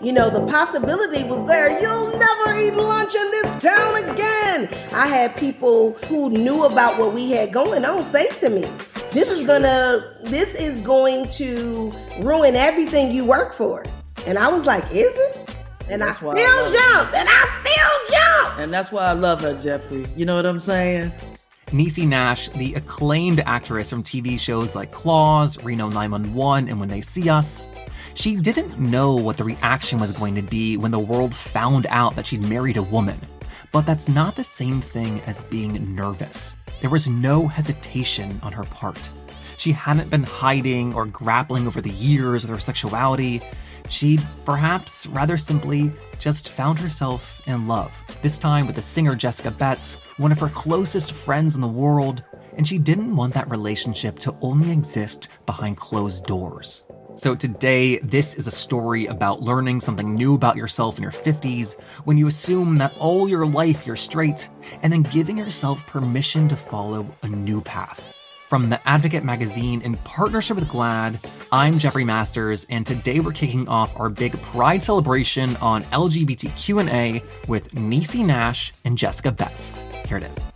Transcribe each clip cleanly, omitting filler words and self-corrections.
The possibility was there. You'll never eat lunch in this town again. I had people who knew about what we had going on say to me, this is going to ruin everything you work for. And I was like, is it? And I still jumped. And that's why I love her, Jeffrey. You know what I'm saying? Niecy Nash, the acclaimed actress from TV shows like Claws, Reno 911, and When They See Us. She didn't know what the reaction was going to be when the world found out that she'd married a woman. But that's not the same thing as being nervous. There was no hesitation on her part. She hadn't been hiding or grappling over the years with her sexuality. She, perhaps rather simply, just found herself in love. This time with the singer Jessica Betts, one of her closest friends in the world, and she didn't want that relationship to only exist behind closed doors. So today, this is a story about learning something new about yourself in your 50s when you assume that all your life you're straight, and then giving yourself permission to follow a new path. From The Advocate magazine in partnership with GLAAD, I'm Jeffrey Masters, and today we're kicking off our big Pride celebration on LGBTQ&A with Niecy Nash and Jessica Betts. Here it is.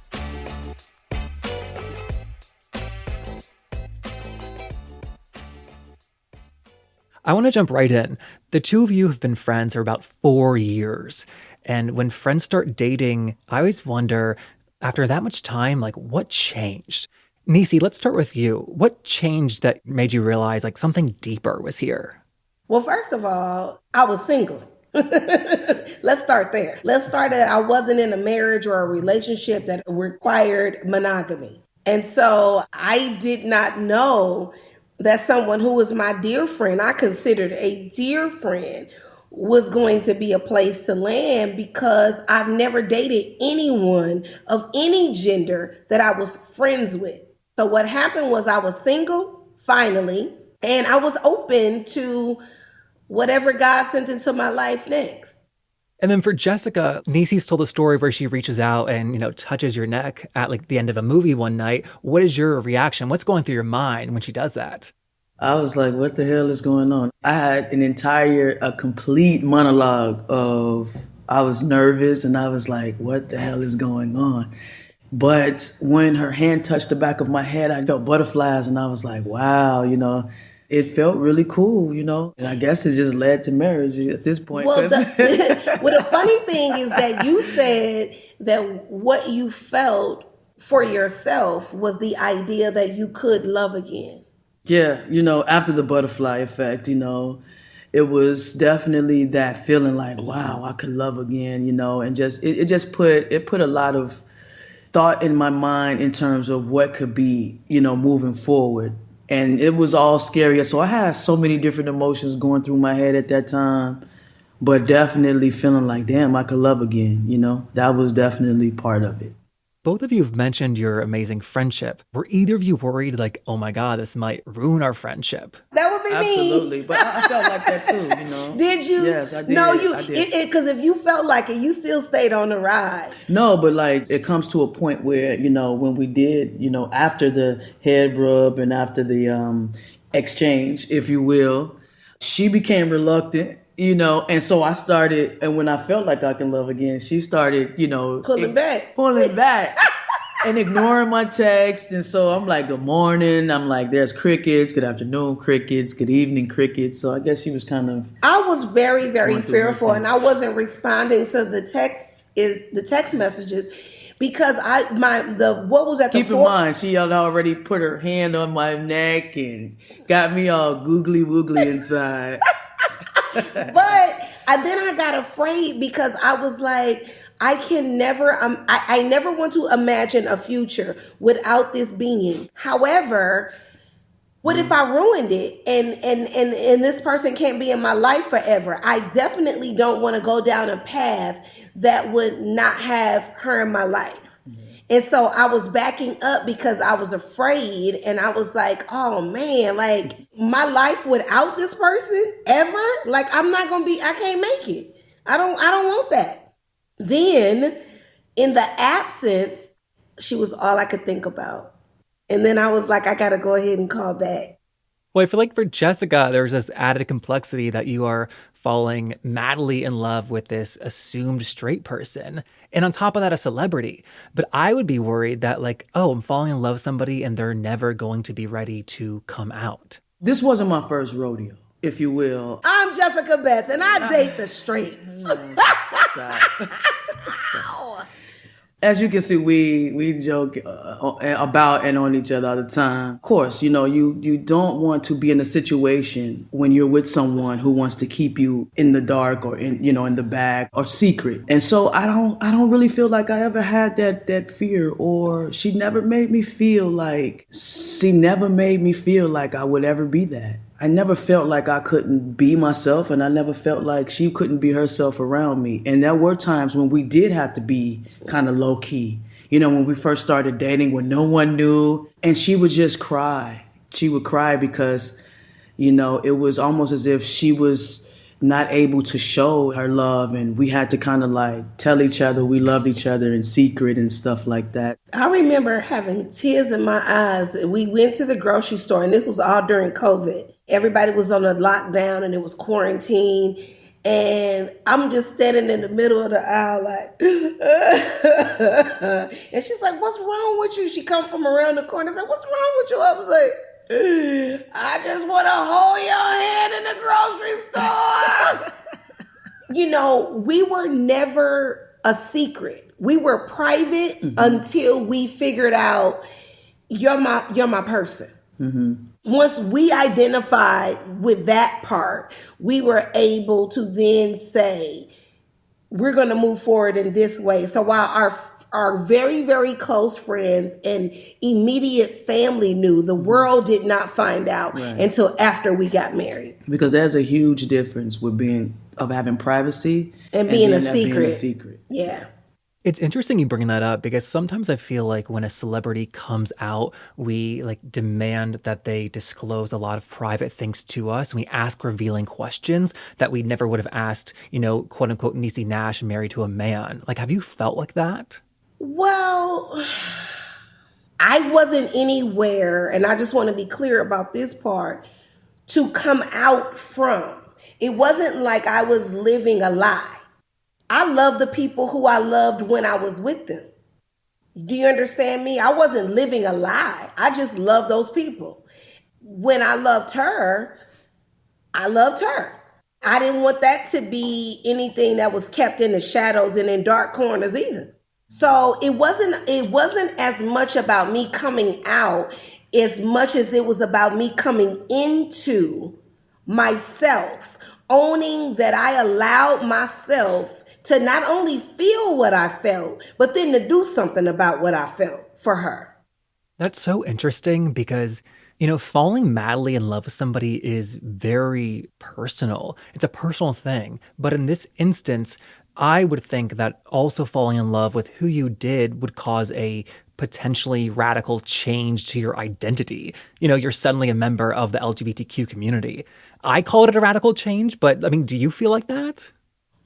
I want to jump right in. The two of you have been friends for about 4 years. And when friends start dating, I always wonder, after that much time, what changed? Niecy, let's start with you. What changed that made you realize something deeper was here? Well, first of all, I was single. Let's start there. Let's start that I wasn't in a marriage or a relationship that required monogamy. And so I did not know that someone who was my dear friend, I considered a dear friend, was going to be a place to land because I've never dated anyone of any gender that I was friends with. So what happened was I was single, finally, and I was open to whatever God sent into my life next. And then for Jessica, Niecy's told a story where she reaches out and, touches your neck at the end of a movie one night. What is your reaction? What's going through your mind when she does that? I was like, what the hell is going on? I had a complete monologue of, I was nervous and I was like, what the hell is going on? But when her hand touched the back of my head, I felt butterflies and I was like, wow, it felt really cool, and I guess it just led to marriage at this point. Well, the funny thing is that you said that what you felt for yourself was the idea that you could love again. Yeah, after the butterfly effect, it was definitely that feeling like, wow, I could love again, and it put a lot of thought in my mind in terms of what could be, moving forward. And it was all scary. So I had so many different emotions going through my head at that time, but definitely feeling like, damn, I could love again. That was definitely part of it. Both of you have mentioned your amazing friendship. Were either of you worried oh my God, this might ruin our friendship? That would be me. Absolutely. But I felt like that too, Did you? Yes, I did. No, I did. Because if you felt like it, you still stayed on the ride. No, but it comes to a point where, when we did, after the head rub and after the exchange, if you will, she became reluctant. And so I started, and when I felt like I can love again, she started, pulling back and ignoring my text. And so I'm like, good morning. I'm like, there's crickets, good afternoon, crickets, good evening, crickets. So I guess she was kind of. I was very, very fearful, and I wasn't responding to the text messages. Because what was at the Keep in mind, she had already put her hand on my neck and got me all googly woogly inside. But then I got afraid because I was like, I never want to imagine a future without this being. However, what if I ruined it and this person can't be in my life forever? I definitely don't want to go down a path that would not have her in my life. And so I was backing up because I was afraid, and I was like, oh man, my life without this person ever? I'm not going to I can't make it. I don't want that. Then in the absence, she was all I could think about. And then I was like, I got to go ahead and call back. Well, I feel like for Jessica, there's this added complexity that you are falling madly in love with this assumed straight person. And on top of that, a celebrity. But I would be worried that, like, oh, I'm falling in love with somebody and they're never going to be ready to come out. This wasn't my first rodeo, if you will. I'm Jessica Betts, and I date the straights. As you can see, we joke about and on each other all the time. Of course, you don't want to be in a situation when you're with someone who wants to keep you in the dark or in the back or secret. And so I don't really feel like I ever had that fear, or she never made me feel like I would ever be that. I never felt like I couldn't be myself, and I never felt like she couldn't be herself around me. And there were times when we did have to be kind of low key. When we first started dating, when no one knew, and she would just cry. She would cry because, it was almost as if she was not able to show her love, and we had to kind of like tell each other we loved each other in secret and stuff like that. I remember having tears in my eyes. We went to the grocery store, and this was all during COVID. Everybody was on a lockdown and it was quarantine. And I'm just standing in the middle of the aisle like, and she's like, "What's wrong with you?" She come from around the corner and said, "What's wrong with you?" I was like, "I just want to hold your hand in the grocery store." We were never a secret. We were private until we figured out you're my person. Mm-hmm. Once we identified with that part, we were able to then say, we're going to move forward in this way. So while our very, very close friends and immediate family knew, the world did not find out until after we got married. Because there's a huge difference with having privacy and being a secret. Yeah. It's interesting you bring that up because sometimes I feel like when a celebrity comes out, we demand that they disclose a lot of private things to us, and we ask revealing questions that we never would have asked, quote unquote, Niecy Nash married to a man. Have you felt like that? Well, I wasn't anywhere, and I just want to be clear about this part, to come out from. It wasn't like I was living a lie. I love the people who I loved when I was with them. Do you understand me? I wasn't living a lie. I just loved those people. When I loved her, I loved her. I didn't want that to be anything that was kept in the shadows and in dark corners either. So it wasn't as much about me coming out as much as it was about me coming into myself, owning that I allowed myself to not only feel what I felt, but then to do something about what I felt for her. That's so interesting because, falling madly in love with somebody is very personal. It's a personal thing. But in this instance, I would think that also falling in love with who you did would cause a potentially radical change to your identity. You're suddenly a member of the LGBTQ community. I call it a radical change, but do you feel like that?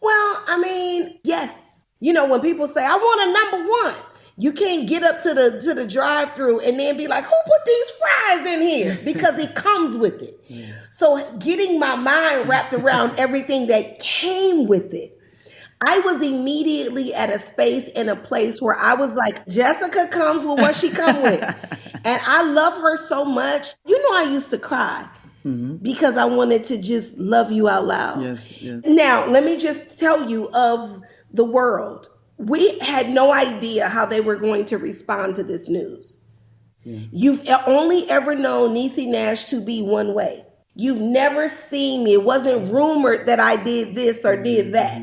Well, yes. When people say, "I want a number one," you can't get up to the drive-thru and then be like, "Who put these fries in here?" Because it comes with it. Yeah. So getting my mind wrapped around everything that came with it, I was immediately at a space and a place where I was like, Jessica comes with what she come with. And I love her so much. I used to cry. Mm-hmm. Because I wanted to just love you out loud. Yes. Now, let me just tell you of the world. We had no idea how they were going to respond to this news. Yeah. You've only ever known Niecy Nash to be one way. You've never seen me. It wasn't rumored that I did this or did that.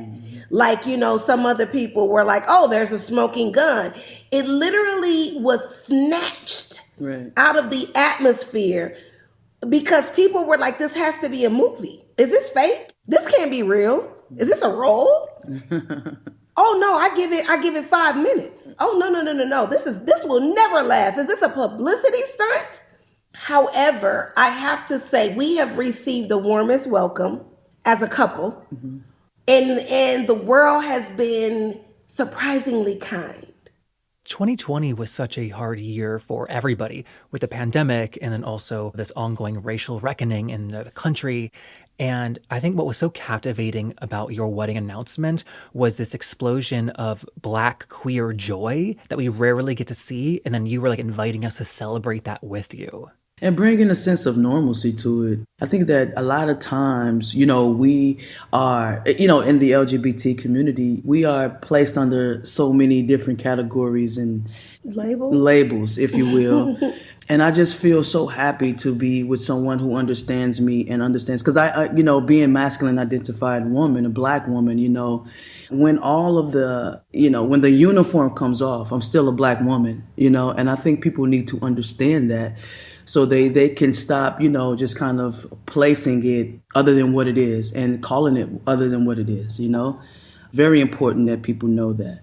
Like, some other people were like, "Oh, there's a smoking gun." It literally was snatched out of the atmosphere. Because people were like, "This has to be a movie. Is this fake? This can't be real. Is this a role?" "Oh no, I give it 5 minutes. Oh no. This will never last. Is this a publicity stunt?" However, I have to say we have received the warmest welcome as a couple. Mm-hmm. And the world has been surprisingly kind. 2020 was such a hard year for everybody with the pandemic and then also this ongoing racial reckoning in the country. And I think what was so captivating about your wedding announcement was this explosion of Black queer joy that we rarely get to see. And then you were like inviting us to celebrate that with you. And bringing a sense of normalcy to it. I think that a lot of times, we are, in the LGBT community, we are placed under so many different categories and labels, if you will. And I just feel so happy to be with someone who understands me and understands, because I, being masculine identified woman, a Black woman, when all of the, when the uniform comes off, I'm still a Black woman, and I think people need to understand that. So they can stop, just kind of placing it other than what it is and calling it other than what it is, Very important that people know that.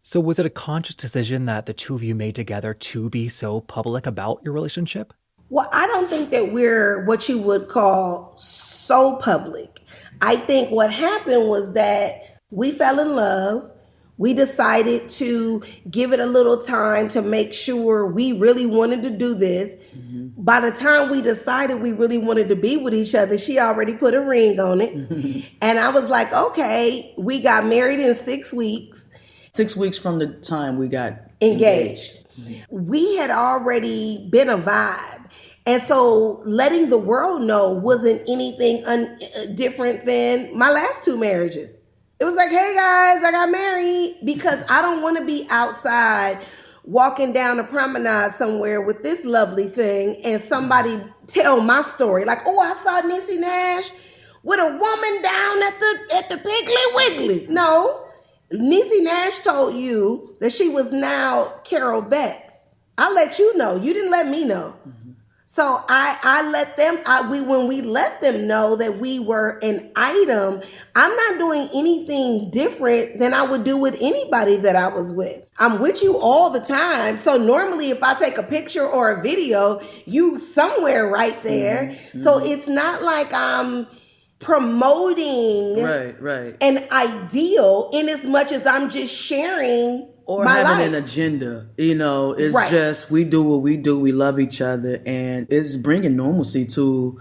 So was it a conscious decision that the two of you made together to be so public about your relationship? Well, I don't think that we're what you would call so public. I think what happened was that we fell in love. We decided to give it a little time to make sure we really wanted to do this. Mm-hmm. By the time we decided we really wanted to be with each other, she already put a ring on it. And I was like, okay, we got married in 6 weeks. 6 weeks from the time we got engaged. We had already been a vibe. And so letting the world know wasn't anything different than my last 2 marriages. It was like, hey guys, I got married, because I don't want to be outside walking down a promenade somewhere with this lovely thing and somebody tell my story. Like, oh, I saw Niecy Nash with a woman down at the Piggly Wiggly. No, Niecy Nash told you that she was now Carol Bex. I let you know. You didn't let me know. Mm-hmm. So I let them, when we let them know that we were an item, I'm not doing anything different than I would do with anybody that I was with. I'm with you all the time. So normally if I take a picture or a video, you somewhere right there. Mm-hmm. So it's not like I'm promoting an ideal in as much as I'm just sharing or my having life. An agenda. It's just we do what we do. We love each other, and it's bringing normalcy to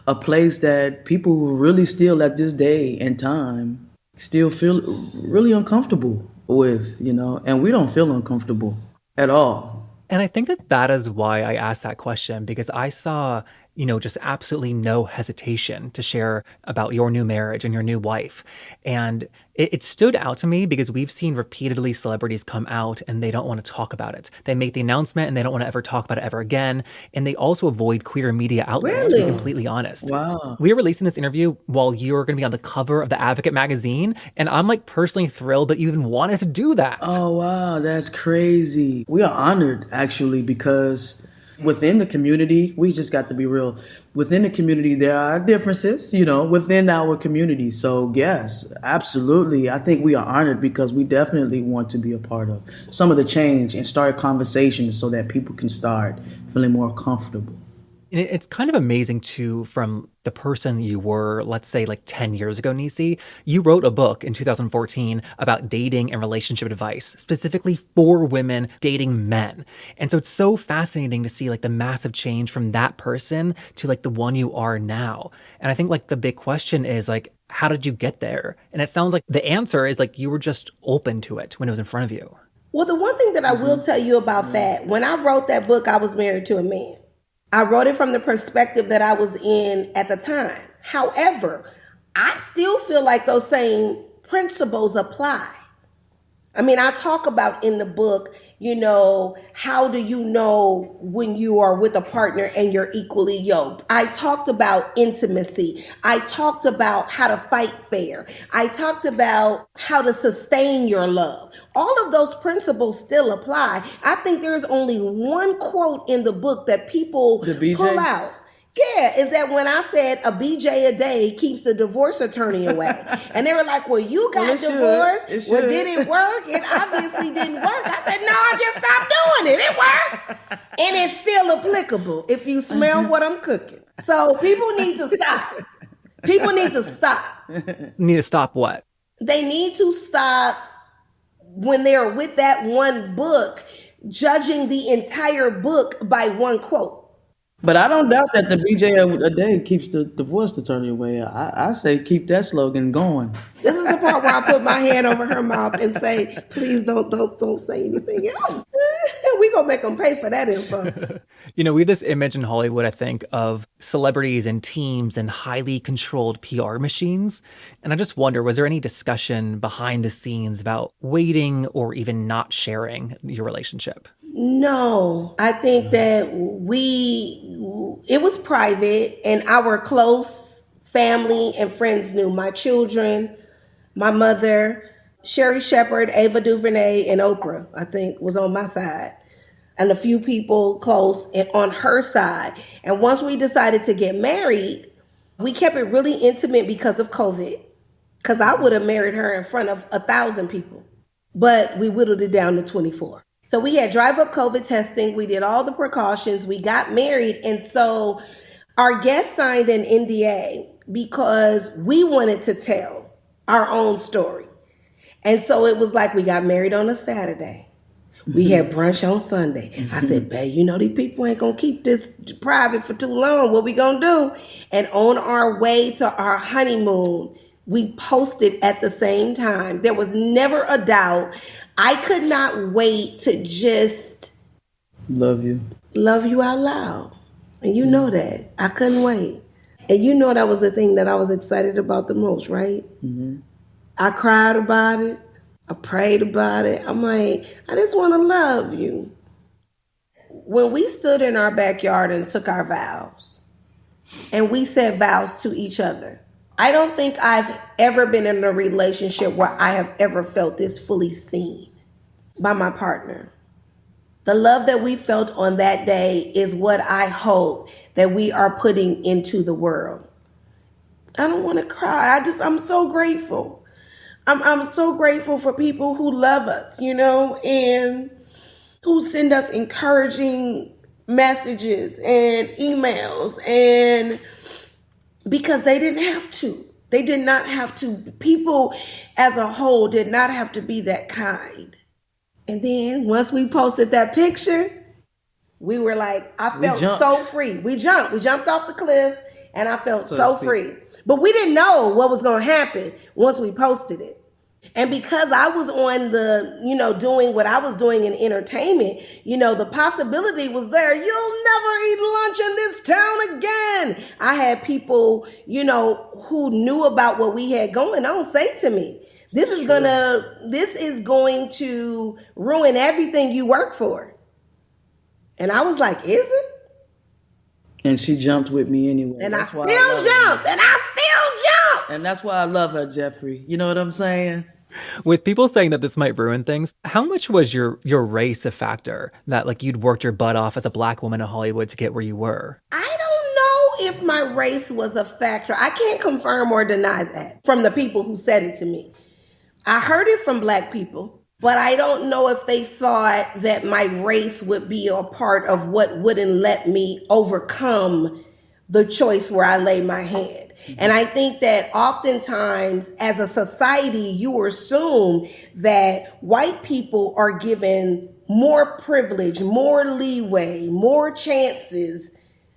a place that people who really still at this day and time still feel really uncomfortable with, and we don't feel uncomfortable at all. And I think that is why I asked that question, because I saw, just absolutely no hesitation to share about your new marriage and your new wife. And it stood out to me because we've seen repeatedly celebrities come out and they don't want to talk about it. They make the announcement and they don't want to ever talk about it ever again. And they also avoid queer media outlets, to be completely honest. Wow. We are releasing this interview while you're going to be on the cover of The Advocate magazine. And I'm like personally thrilled that you even wanted to do that. Oh, wow. That's crazy. We are honored, actually, because within the community, we just got to be real. Within the community, there are differences, within our community. So yes, absolutely. I think we are honored because we definitely want to be a part of some of the change and start conversations so that people can start feeling more comfortable. And it's kind of amazing too, from the person you were, let's say like 10 years ago, Niecy. You wrote a book in 2014 about dating and relationship advice, specifically for women dating men. And so it's so fascinating to see like the massive change from that person to like the one you are now. And I think like the big question is like, how did you get there? And it sounds like the answer is like you were just open to it when it was in front of you. Well, the one thing that I will tell you about that, when I wrote that book, I was married to a man. I wrote it from the perspective that I was in at the time. However, I still feel like those same principles apply. I mean, I talk about in the book, how do you know when you are with a partner and you're equally yoked? I talked about intimacy. I talked about how to fight fair. I talked about how to sustain your love. All of those principles still apply. I think there's only one quote in the book that people pull out. Yeah, is that when I said a BJ a day keeps the divorce attorney away. And they were like, well, you got divorced. Well, did it work? It obviously didn't work. I said, no, I just stopped doing it. It worked. And it's still applicable if you smell what I'm cooking. So people need to stop. People need to stop. Need to stop what? They need to stop when they're with that one book, judging the entire book by one quote. But I don't doubt that the BJ a day keeps the divorce attorney away. I say keep that slogan going. This is the part where I put my hand over her mouth and say, please don't say anything else. We gonna make them pay for that info. You know, we have this image in Hollywood, I think, of celebrities and teams and highly controlled PR machines. And I just wonder, was there any discussion behind the scenes about waiting or even not sharing your relationship? No, I think that it was private, and our close family and friends knew. My children, my mother, Sherry Shepherd, Ava DuVernay, and Oprah, I think, was on my side. And a few people close and on her side. And once we decided to get married, we kept it really intimate because of COVID. Because I would have married her in front of 1,000 people. But we whittled it down to 24. So we had drive-up COVID testing. We did all the precautions. We got married. And so our guest signed an NDA because we wanted to tell our own story. And so it was like we got married on a Saturday. We had brunch on Sunday. I said, babe, you know, these people ain't going to keep this private for too long. What we going to do? And on our way to our honeymoon, we posted at the same time. There was never a doubt. I could not wait to just love you out loud. And you know that. I couldn't wait. And you know that was the thing that I was excited about the most, right? Mm-hmm. I cried about it. I prayed about it. I'm like, I just want to love you. When we stood in our backyard and took our vows, and we said vows to each other, I don't think I've ever been in a relationship where I have ever felt this fully seen by my partner. The love that we felt on that day is what I hope that we are putting into the world. I don't want to cry. I'm so grateful. I'm so grateful for people who love us, you know, and who send us encouraging messages and emails, and because they didn't have to. They did not have to. People as a whole did not have to be that kind. And then once we posted that picture, we were like, I felt so free. We jumped off the cliff, and I felt so free. But we didn't know what was going to happen once we posted it. And because I was on doing what I was doing in entertainment, the possibility was there. You'll never eat lunch in this town again. I had people, who knew about what we had going on say to me, this is going to ruin everything you work for. And I was like, is it? And she jumped with me anyway. And I still jumped. And that's why I love her, Jeffrey. You know what I'm saying? With people saying that this might ruin things, how much was your race a factor? That like you'd worked your butt off as a Black woman in Hollywood to get where you were? I don't know if my race was a factor. I can't confirm or deny that from the people who said it to me. I heard it from Black people, but I don't know if they thought that my race would be a part of what wouldn't let me overcome the choice where I lay my head. And I think that oftentimes as a society, you assume that white people are given more privilege, more leeway, more chances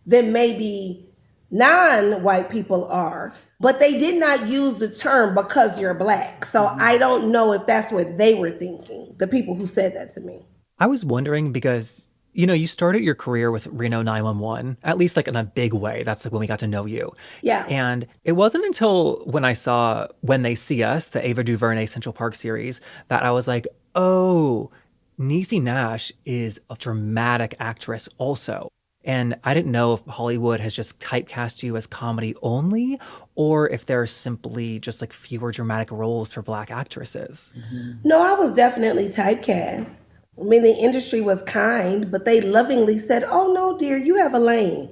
than maybe non-white people are. But they did not use the term because you're Black. So I don't know if that's what they were thinking, the people who said that to me. I was wondering because you started your career with Reno 911, at least like in a big way. That's like when we got to know you. Yeah. And it wasn't until when I saw When They See Us, the Ava DuVernay Central Park series, that I was like, oh, Niecy Nash is a dramatic actress also. And I didn't know if Hollywood has just typecast you as comedy only, or if there are simply just like fewer dramatic roles for Black actresses. Mm-hmm. No, I was definitely typecast. I mean, the industry was kind, but they lovingly said, oh, no, dear, you have a lane.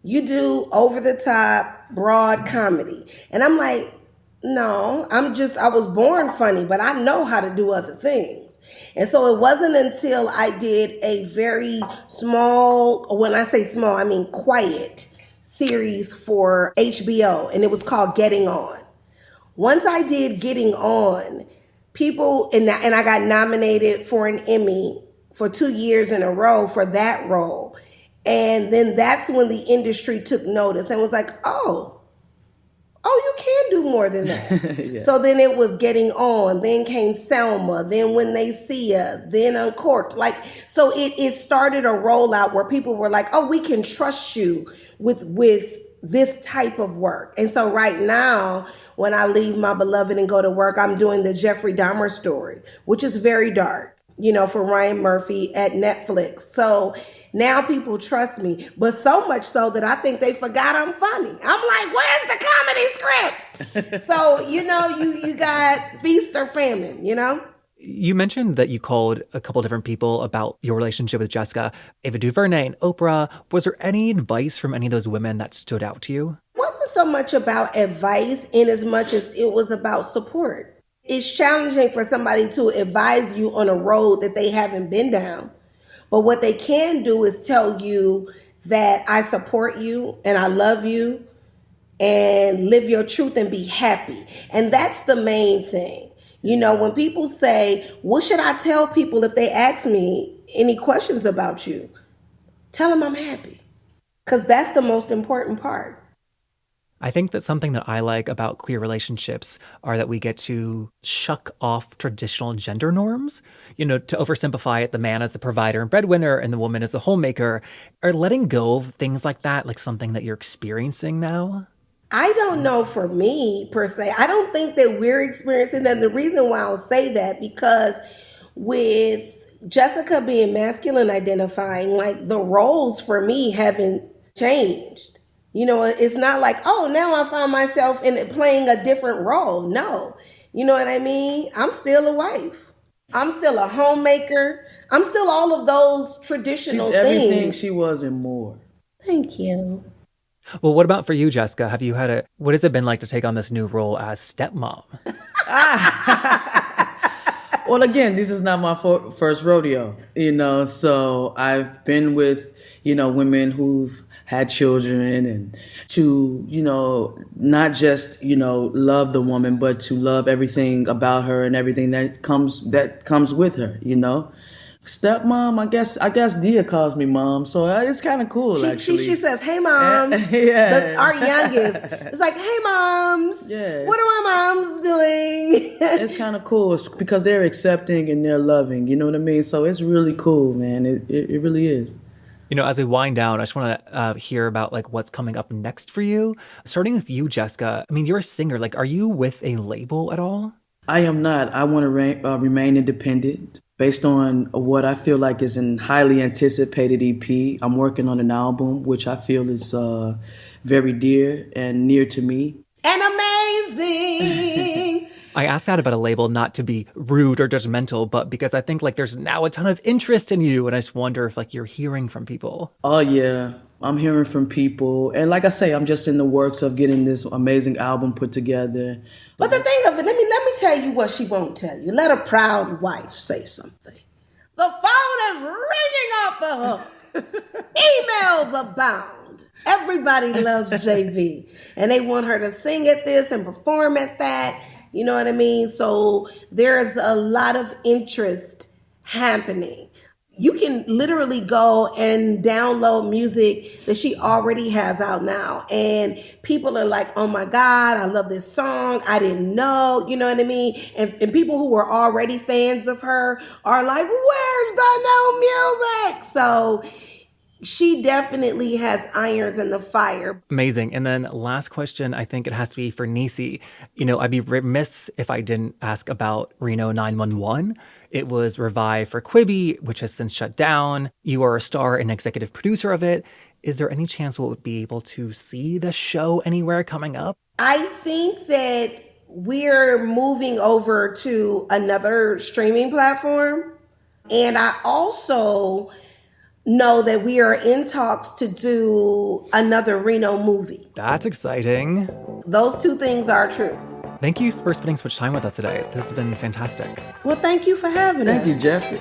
You do over-the-top, broad comedy. And I'm like, no, I was born funny, but I know how to do other things. And so it wasn't until I did a very small, when I say small, I mean quiet series for HBO, and it was called Getting On. Once I did Getting On, people, and I got nominated for an Emmy for 2 years in a row for that role. And then that's when the industry took notice and was like, oh, you can do more than that. Yeah. So then it was Getting On, then came Selma, then When They See Us, then Uncorked. Like, so it started a rollout where people were like, oh, we can trust you with this type of work. And so right now, when I leave my beloved and go to work, I'm doing the Jeffrey Dahmer story, which is very dark, for Ryan Murphy at Netflix. So now people trust me, but so much so that I think they forgot I'm funny. I'm like, where's the comedy scripts? So, you got feast or famine, You mentioned that you called a couple different people about your relationship with Jessica, Ava DuVernay and Oprah. Was there any advice from any of those women that stood out to you? It wasn't so much about advice in as much as it was about support. It's challenging for somebody to advise you on a road that they haven't been down. But what they can do is tell you that I support you and I love you and live your truth and be happy. And that's the main thing. When people say, what should I tell people if they ask me any questions about you? Tell them I'm happy, because that's the most important part. I think that something that I like about queer relationships are that we get to shuck off traditional gender norms. To oversimplify it, the man is the provider and breadwinner and the woman is the homemaker. Are letting go of things like that like something that you're experiencing now? I don't know for me, per se. I don't think that we're experiencing that. The reason why I'll say that, because with Jessica being masculine identifying, like the roles for me haven't changed. It's not like, oh, now I found myself in playing a different role. No. You know what I mean? I'm still a wife. I'm still a homemaker. I'm still all of those traditional things. She's everything she was and more. Thank you. Well, what about for you, Jessica? What has it been like to take on this new role as stepmom? Well, again, this is not my first rodeo, so I've been with, women who've had children, and to, not just, love the woman, but to love everything about her and everything that comes with her, Stepmom, I guess Dia calls me mom, so it's kind of cool, actually. She says, hey, moms. Yeah. Our youngest. It's like, hey, moms. Yeah. What are our moms doing? It's kind of cool. It's because they're accepting and they're loving, you know what I mean? So it's really cool, man. It really is. As we wind down, I just want to hear about what's coming up next for you. Starting with you, Jessica. I mean, you're a singer. Are you with a label at all? I am not. I want to remain independent based on what I feel like is a highly anticipated EP. I'm working on an album, which I feel is very dear and near to me. And amazing. I asked that about a label not to be rude or judgmental, but because I think there's now a ton of interest in you, and I just wonder if you're hearing from people. Oh yeah, I'm hearing from people, and like I say, I'm just in the works of getting this amazing album put together. But the thing of it, let me tell you what she won't tell you. Let a proud wife say something. The phone is ringing off the hook. Emails abound. Everybody loves JV, and they want her to sing at this and perform at that. You know what I mean? So there's a lot of interest happening. You can literally go and download music that she already has out now. And people are like, oh my God, I love this song. I didn't know, you know what I mean? And people who were already fans of her are like, where's the new music? So she definitely has irons in the fire. Amazing. And then last question, I think it has to be for Niecy. I'd be remiss if I didn't ask about Reno 911. It was revived for Quibi, which has since shut down. You are a star and executive producer of it. Is there any chance we'll be able to see the show anywhere coming up? I think that we're moving over to another streaming platform. And I also know that we are in talks to do another Reno movie. That's exciting. Those two things are true. Thank you for spending so much time with us today. This has been fantastic. Well, thank you for having us. Thank you, Jeffrey.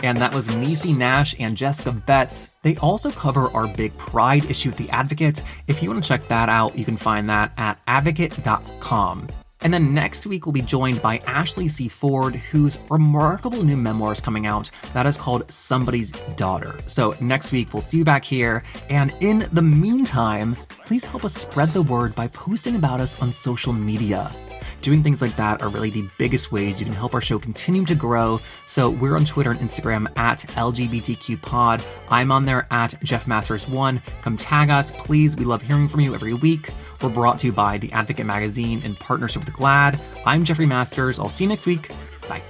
And that was Niecy Nash and Jessica Betts. They also cover our big Pride issue at The Advocate. If you want to check that out, you can find that at advocate.com. And then next week, we'll be joined by Ashley C. Ford, whose remarkable new memoir is coming out that is called Somebody's Daughter. So next week, we'll see you back here. And in the meantime, please help us spread the word by posting about us on social media. Doing things like that are really the biggest ways you can help our show continue to grow. So we're on Twitter and Instagram at LGBTQpod. I'm on there at JeffMasters1. Come tag us, please. We love hearing from you every week. We're brought to you by The Advocate Magazine in partnership with GLAAD. I'm Jeffrey Masters. I'll see you next week. Bye.